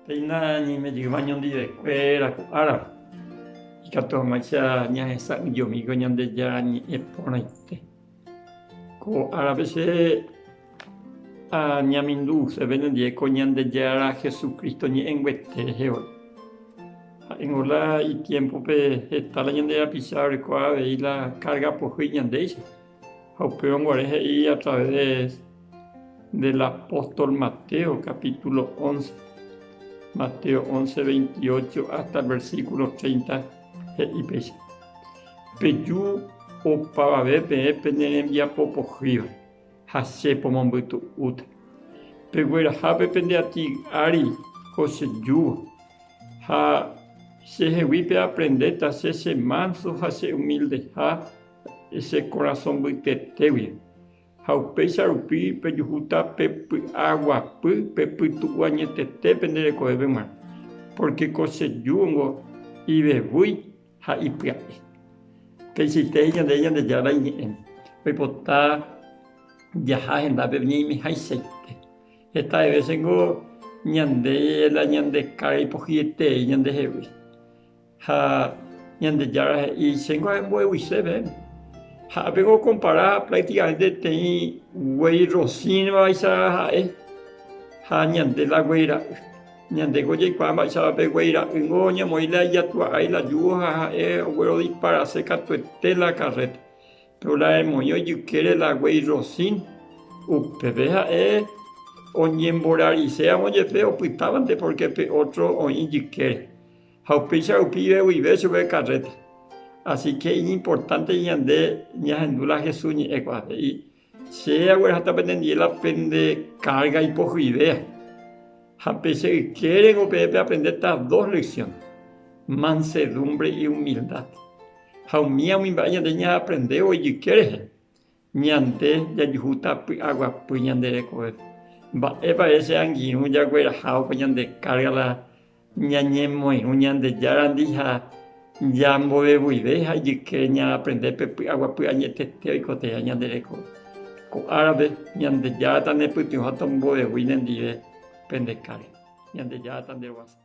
Teina ñimejíva ñondivekuéra ko ára ikatuõmaicháa ñahesa'ỹjomíko Ñandejára ñe'ẽporãite. Ko árape che añamindúceve ndie ko Ñandejára Jesucristo ñe'ẽnguetéjevo. Ha'éngo itiempope heta la ñande rapicha orekuaa avei la carga pohýi ñandéicha. Ha upévanguare he'i a través del apóstol Mateo, capítulo 11. Mateo 11, 28 hasta el versículo 30 he'ipéicha. Peju opavave peẽ penerembiapopohýva ha che pomombytu'úta. Peguerahápe pende ati ári ko chejúva ha chehegui aprendéta che manso ha che humilde ha che corazón mbytetégui. Ha upéicha rupi pejuhúta pepy'aguapy pepytu'u añetete penderekovépe g̃uarã, porque ko chejúngo ivevúi ha ipya'e. Peichitéi Ñandejára iñe'ẽme oipota jaha hendápe ñaimehaichaite. Hetave chéngo ñandéla ñandekárga ipohyietei ñandehegui. Ha Ñandejára he'i chéngo mbo'eguisépe. Ha'épengo compara prácticamente teĩ guéi rosínivaicha ha'e ha ñande la gueira'y. Ñandéko jaikuaa mba'ichávape gueira'ýngo ñamoĩla ijatu'ái la ju ha ha'e oguero disparase katuete la carreta. Pero la emoño ijykére la guei rosín upépe ha'e oñemborarice amojepe opytávante porque pe otro oĩ ijykére. Ha upéicha rupi iveguive chupe carreta. Así que es importante ñande ñahendu la Jesús ñe'ẽkuaápe. Y che aguerahatape nendiela pende carga ipohyivéa. Ha peche ykére pepe aprender estas dos lecciones: mansedumbre y humildad. Ha umíami mba'e ñande ñahaprendévo ijykérehe ñande jajuhúta py'aguapy ñanderekovépe. Mba'épa che angirũ jaguerahávo ñande carga la ñañemoirũ Ñandejára ndí ha ñamboveguive ha ijykére ñaaprender pepy'aguapy añetete oikotéva ñandereko. Ko árape Ñandejára tanepytyvõ ha tombovevúi nendive pende carga. Ñandejára tandeguasa.